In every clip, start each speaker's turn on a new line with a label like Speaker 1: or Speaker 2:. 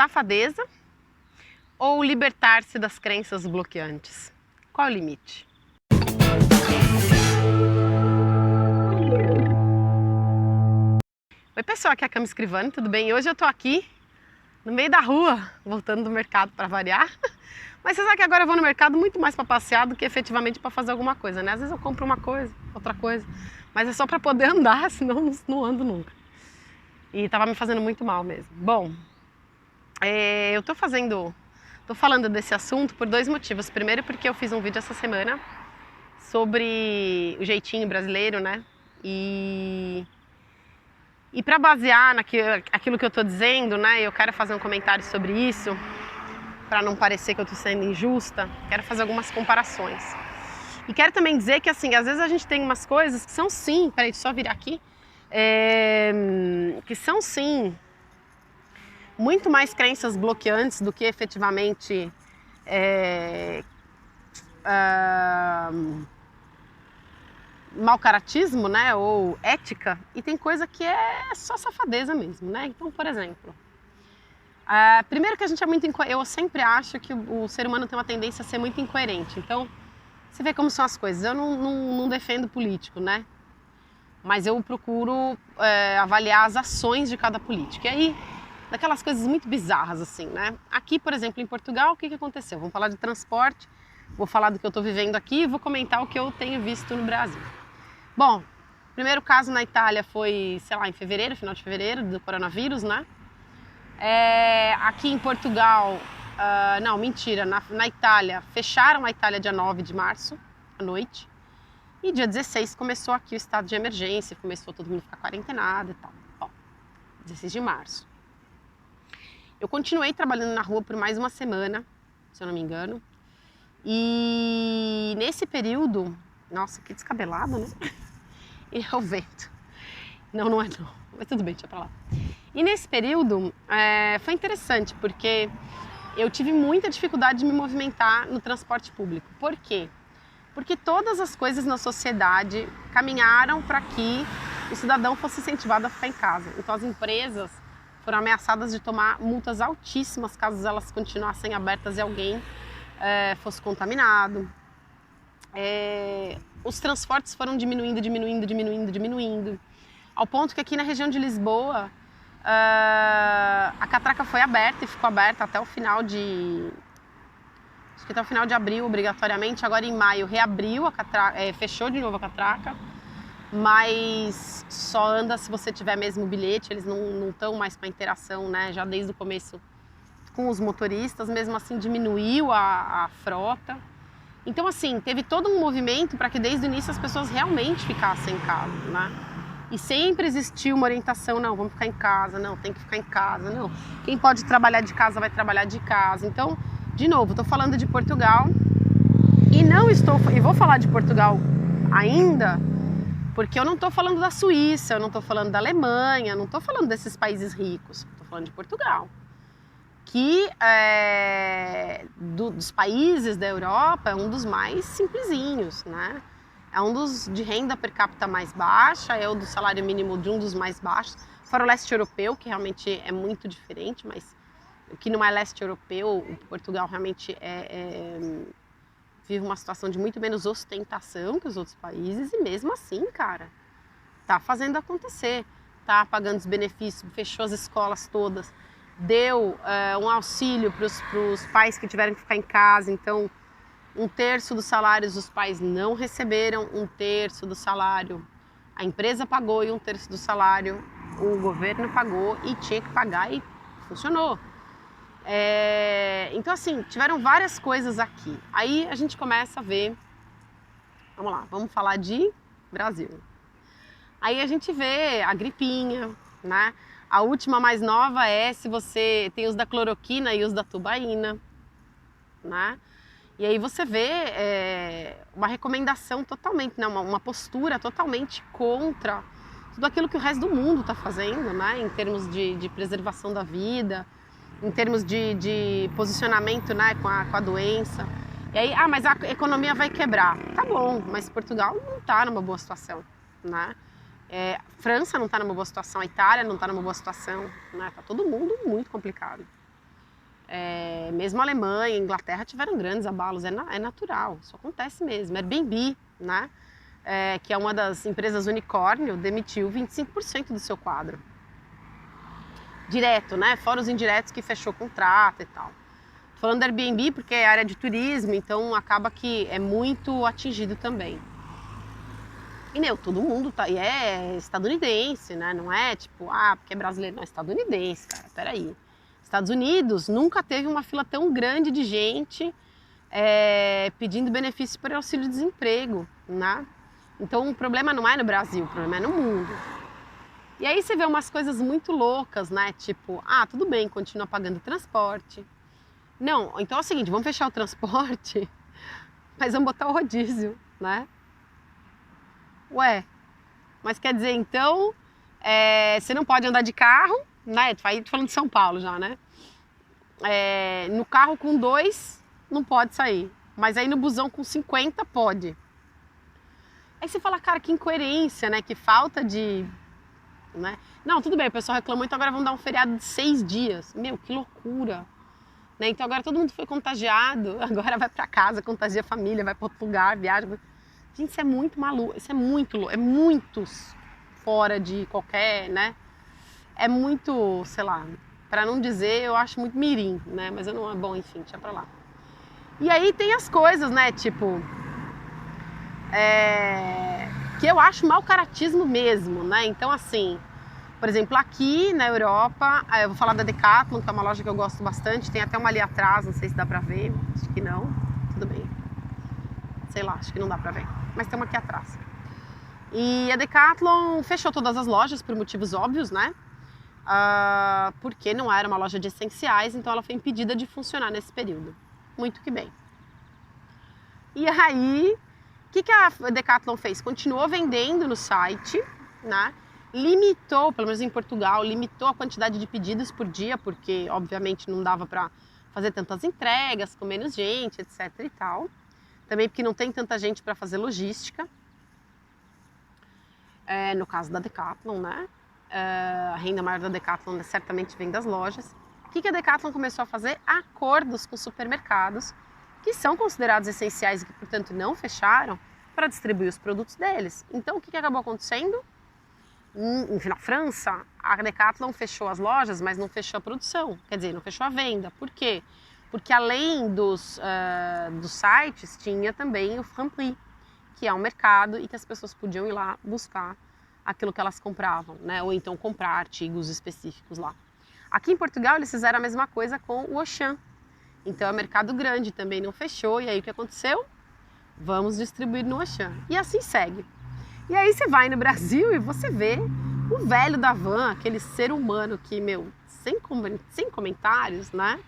Speaker 1: Safadeza ou libertar-se das crenças bloqueantes? Qual é o limite? Oi pessoal, aqui é a Cami Scrivani, tudo bem? Hoje eu tô aqui no meio da rua, voltando do mercado para variar. Mas você sabe que agora eu vou no mercado muito mais para passear do que efetivamente para fazer alguma coisa, né? Às vezes eu compro uma coisa, outra coisa, mas é só para poder andar, senão não ando nunca. E tava me fazendo muito mal mesmo. Bom, eu tô falando desse assunto por dois motivos. Primeiro porque eu fiz um vídeo essa semana sobre o jeitinho brasileiro, né? E para basear aquilo que eu tô dizendo, né? Eu quero fazer um comentário sobre isso, para não parecer que eu tô sendo injusta. Quero fazer algumas comparações. E quero também dizer que, assim, às vezes a gente tem umas coisas que são sim... Peraí, deixa eu só virar aqui. Que são sim muito mais crenças bloqueantes do que efetivamente mau caratismo, né, ou ética, e tem coisa que é só safadeza mesmo, né? Então, por exemplo, primeiro que a gente é muito eu sempre acho que o ser humano tem uma tendência a ser muito incoerente. Então, você vê como são as coisas. Eu não defendo político, né? Mas eu procuro avaliar as ações de cada político. E aí, daquelas coisas muito bizarras, assim, né? Aqui, por exemplo, em Portugal, o que aconteceu? Vamos falar de transporte, vou falar do que eu estou vivendo aqui e vou comentar o que eu tenho visto no Brasil. Bom, o primeiro caso na Itália foi, sei lá, em fevereiro, final de fevereiro, do coronavírus, né? Aqui em Portugal, não, mentira, na Itália, fecharam a Itália dia 9 de março, à noite. E dia 16 começou aqui o estado de emergência, começou todo mundo a ficar quarentenado e tal. Bom, 16 de março. Eu continuei trabalhando na rua por mais uma semana, se eu não me engano. E nesse período, nossa, que descabelado, né? E é o vento. Não é não, mas tudo bem, deixa pra lá. E nesse período foi interessante, porque eu tive muita dificuldade de me movimentar no transporte público. Por quê? Porque todas as coisas na sociedade caminharam para que o cidadão fosse incentivado a ficar em casa. Então as empresas foram ameaçadas de tomar multas altíssimas caso elas continuassem abertas e alguém fosse contaminado. Os transportes foram diminuindo, ao ponto que aqui na região de Lisboa a catraca foi aberta e ficou aberta até o final de... Acho que até o final de abril, obrigatoriamente. Agora em maio reabriu a catraca, fechou de novo a catraca, mas só anda se você tiver mesmo o bilhete. Eles não estão mais com a interação, né, já desde o começo com os motoristas. Mesmo assim diminuiu a frota. Então assim, teve todo um movimento para que desde o início as pessoas realmente ficassem em casa, né? E sempre existiu uma orientação, não, vamos ficar em casa, não, tem que ficar em casa, não. Quem pode trabalhar de casa vai trabalhar de casa. Então, de novo, estou falando de Portugal e vou falar de Portugal ainda, porque eu não estou falando da Suíça, eu não estou falando da Alemanha, não estou falando desses países ricos, estou falando de Portugal, que dos países da Europa é um dos mais simplesinhos, né? É um dos de renda per capita mais baixa, é o do salário mínimo de um dos mais baixos, fora o leste europeu, que realmente é muito diferente, mas o que não é leste europeu, o Portugal realmente vive uma situação de muito menos ostentação que os outros países, e mesmo assim, cara, tá fazendo acontecer, tá pagando os benefícios, fechou as escolas todas, deu um auxílio para os pais que tiveram que ficar em casa. Então 1/3 dos salários os pais não receberam, 1/3 do salário a empresa pagou e 1/3 do salário o governo pagou, e tinha que pagar e funcionou. Então assim, tiveram várias coisas aqui. Aí a gente começa a ver, vamos lá, vamos falar de Brasil. Aí a gente vê a gripinha, né? A última mais nova se você tem os da cloroquina e os da tubaína, né? E aí você vê uma recomendação totalmente, né? Uma postura totalmente contra tudo aquilo que o resto do mundo está fazendo, né? Em termos de preservação da vida, em termos de posicionamento, né, com a doença. E aí, mas a economia vai quebrar. Tá bom, mas Portugal não está numa boa situação, né? França não está numa boa situação, a Itália não está numa boa situação, né? Tá todo mundo muito complicado. Mesmo a Alemanha, Inglaterra tiveram grandes abalos, é natural, isso acontece mesmo. Airbnb, né? Que é uma das empresas unicórnio, demitiu 25% do seu quadro. Direto, né? Fora os indiretos que fechou contrato e tal. Tô falando da Airbnb porque é área de turismo, então acaba que é muito atingido também. E, todo mundo tá. E é estadunidense, né? Não é tipo, porque é brasileiro, não, é estadunidense, cara. Peraí. Estados Unidos nunca teve uma fila tão grande de gente pedindo benefício para auxílio-desemprego, né? Então o problema não é no Brasil, o problema é no mundo. E aí você vê umas coisas muito loucas, né? Tipo, tudo bem, continua pagando transporte. Não, então é o seguinte, vamos fechar o transporte, mas vamos botar o rodízio, né? Ué, mas quer dizer, então, você não pode andar de carro, né? Tô falando de São Paulo já, né? No carro com 2, não pode sair. Mas aí no busão com 50, pode. Aí você fala, cara, que incoerência, né? Que falta de... né? Não, tudo bem, o pessoal reclamou, então agora vamos dar um feriado de 6 dias. Meu, que loucura. Né? Então agora todo mundo foi contagiado, agora vai pra casa, contagia a família, vai pra outro lugar, viaja. Gente, isso é muito maluco, isso é muito louco, é muito fora de qualquer, né? É muito, sei lá, pra não dizer, eu acho muito mirim, né? Mas eu não, bom, enfim, deixa pra lá. E aí tem as coisas, né? Tipo, que eu acho mau caratismo mesmo, né? Então, assim, por exemplo, aqui na Europa, eu vou falar da Decathlon, que é uma loja que eu gosto bastante, tem até uma ali atrás, não sei se dá pra ver, acho que não, tudo bem. Sei lá, acho que não dá pra ver, mas tem uma aqui atrás. E a Decathlon fechou todas as lojas por motivos óbvios, né? Porque não era uma loja de essenciais, então ela foi impedida de funcionar nesse período. Muito que bem. E aí, o que a Decathlon fez? Continuou vendendo no site, né? Limitou, pelo menos em Portugal, limitou a quantidade de pedidos por dia, porque obviamente não dava para fazer tantas entregas, com menos gente, etc e tal. Também porque não tem tanta gente para fazer logística. No caso da Decathlon, né? A renda maior da Decathlon certamente vem das lojas. O que a Decathlon começou a fazer? Acordos com supermercados, que são considerados essenciais e que, portanto, não fecharam, para distribuir os produtos deles. Então, o que acabou acontecendo? Na França, a Decathlon fechou as lojas, mas não fechou a produção, quer dizer, não fechou a venda. Por quê? Porque além dos sites, tinha também o Franprix, que é um mercado e que as pessoas podiam ir lá buscar aquilo que elas compravam, né? Ou então comprar artigos específicos lá. Aqui em Portugal eles fizeram a mesma coisa com o Auchan. Então é um mercado grande, também não fechou. E aí o que aconteceu? Vamos distribuir no Auchan. E assim segue. E aí você vai no Brasil e você vê o velho da van, aquele ser humano que, sem comentários, né?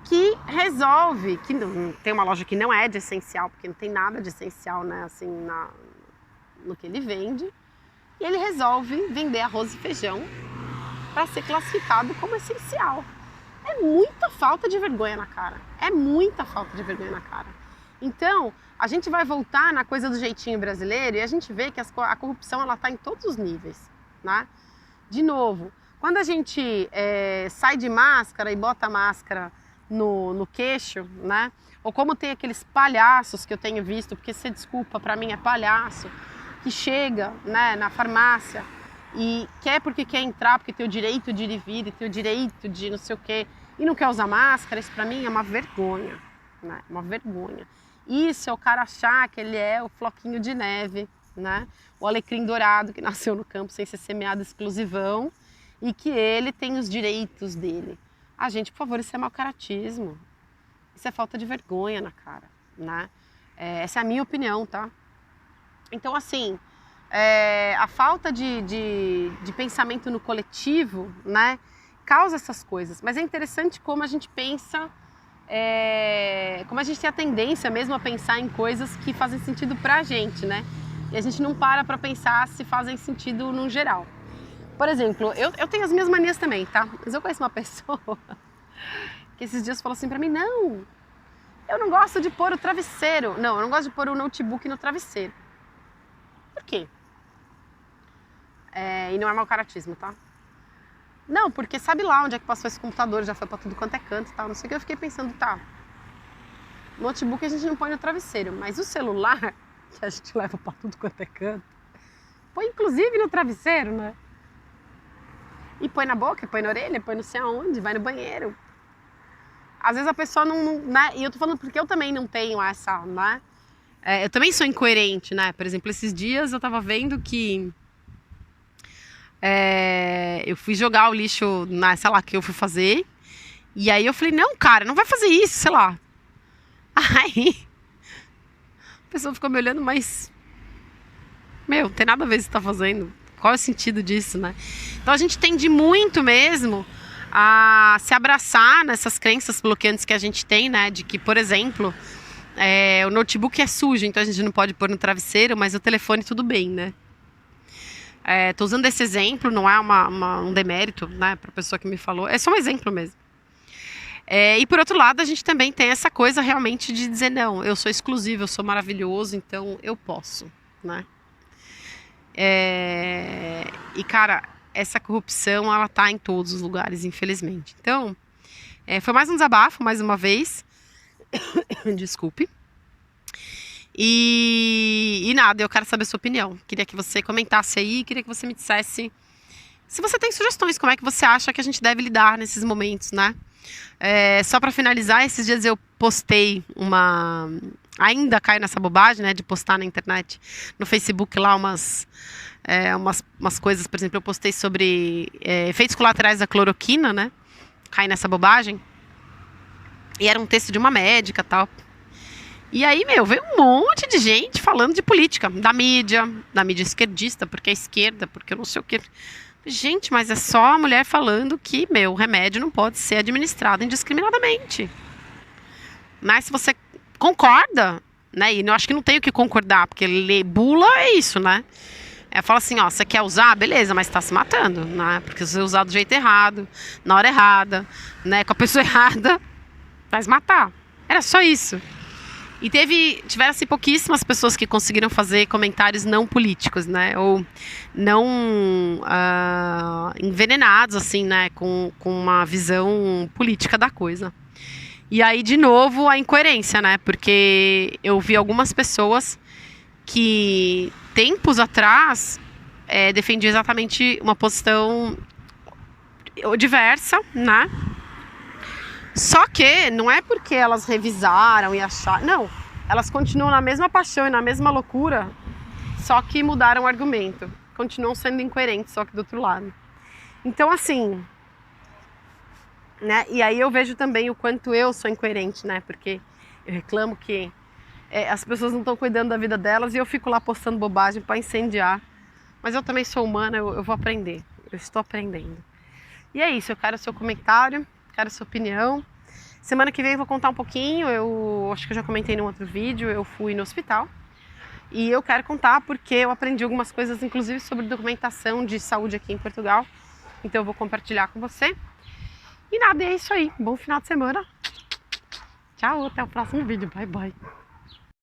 Speaker 1: Que resolve, que tem uma loja que não é de essencial, porque não tem nada de essencial, né, assim, no que ele vende, e ele resolve vender arroz e feijão para ser classificado como essencial. É muita falta de vergonha na cara, é muita falta de vergonha na cara. Então, a gente vai voltar na coisa do jeitinho brasileiro e a gente vê que a corrupção ela está em todos os níveis, né? De novo, quando a gente sai de máscara e bota a máscara no queixo, né? Ou como tem aqueles palhaços que eu tenho visto, porque você desculpa, para mim é palhaço, que chega, né, na farmácia e quer porque quer entrar, porque tem o direito de ir e vir, tem o direito de não sei o quê, e não quer usar máscara, isso para mim é uma vergonha, né? Uma vergonha. Isso é o cara achar que ele é o floquinho de neve, né? O alecrim dourado que nasceu no campo sem ser semeado exclusivão e que ele tem os direitos dele. Gente, por favor, isso é mau caratismo. Isso é falta de vergonha na cara, né? Essa é a minha opinião, tá? Então, assim, a falta de pensamento no coletivo, né, causa essas coisas. Mas é interessante como a gente pensa, como a gente tem a tendência mesmo a pensar em coisas que fazem sentido pra gente, né? E a gente não para pensar se fazem sentido no geral. Por exemplo, eu tenho as minhas manias também, tá? Mas eu conheço uma pessoa que esses dias falou assim pra mim, não, eu não gosto de pôr o travesseiro. Não, eu não gosto de pôr o notebook no travesseiro. Por quê? E não é mau caratismo, tá? Não, porque sabe lá onde é que passou esse computador, já foi pra tudo quanto é canto e tal, não sei o que. Eu fiquei pensando, tá, notebook a gente não põe no travesseiro, mas o celular, que a gente leva pra tudo quanto é canto, põe inclusive no travesseiro, né? E põe na boca, põe na orelha, põe não sei aonde, vai no banheiro. Às vezes a pessoa não né? E eu tô falando porque eu também não tenho essa, né? Eu também sou incoerente, né? Por exemplo, esses dias eu tava vendo que eu fui jogar o lixo na, sei lá, que eu fui fazer. E aí eu falei, não, cara, não vai fazer isso, sei lá. Aí a pessoa ficou me olhando, mas meu, não tem nada a ver o que você tá fazendo. Qual é o sentido disso, né? Então a gente tende muito mesmo a se abraçar nessas crenças bloqueantes que a gente tem, né? De que, por exemplo, o notebook é sujo, então a gente não pode pôr no travesseiro, mas o telefone tudo bem, né? Tô usando esse exemplo, não é um demérito, né, para a pessoa que me falou, é só um exemplo mesmo. E por outro lado, a gente também tem essa coisa realmente de dizer, não, eu sou exclusivo, eu sou maravilhoso, então eu posso, né? E cara, essa corrupção, ela tá em todos os lugares, infelizmente. Então, foi mais um desabafo, mais uma vez. Desculpe. E nada, eu quero saber a sua opinião. Queria que você comentasse aí, queria que você me dissesse se você tem sugestões, como é que você acha que a gente deve lidar nesses momentos, né? Só para finalizar, esses dias eu postei ainda caio nessa bobagem, né, de postar na internet, no Facebook lá umas coisas, por exemplo, eu postei sobre efeitos colaterais da cloroquina, né? Caí nessa bobagem. E era um texto de uma médica e tal. E aí, veio um monte de gente falando de política, da mídia esquerdista, porque é esquerda, porque eu não sei o quê. Gente, mas é só a mulher falando que, o remédio não pode ser administrado indiscriminadamente. Mas se você concorda, né, e eu acho que não tem o que concordar, porque bula é isso, né? Fala assim, ó, você quer usar? Beleza, mas tá se matando, né? Porque se você usar do jeito errado, na hora errada, né, com a pessoa errada, vai se matar. Era só isso. E tiveram assim, pouquíssimas pessoas que conseguiram fazer comentários não políticos, né? Ou não envenenados, assim, né? Com uma visão política da coisa. E aí, de novo, a incoerência, né? Porque eu vi algumas pessoas que, tempos atrás, defendiam exatamente uma posição diversa, né? Só que não é porque elas revisaram e acharam... Não, elas continuam na mesma paixão e na mesma loucura, só que mudaram o argumento. Continuam sendo incoerentes, só que do outro lado. Então, assim... né? E aí eu vejo também o quanto eu sou incoerente, né? Porque eu reclamo que as pessoas não estão cuidando da vida delas e eu fico lá postando bobagem para incendiar. Mas eu também sou humana, eu vou aprender. Eu estou aprendendo. E é isso, eu quero o seu comentário, quero a sua opinião. Semana que vem eu vou contar um pouquinho, eu acho que eu já comentei num outro vídeo, eu fui no hospital. E eu quero contar porque eu aprendi algumas coisas, inclusive sobre documentação de saúde aqui em Portugal. Então eu vou compartilhar com você. E nada, é isso aí. Bom final de semana. Tchau, até o próximo vídeo. Bye, bye.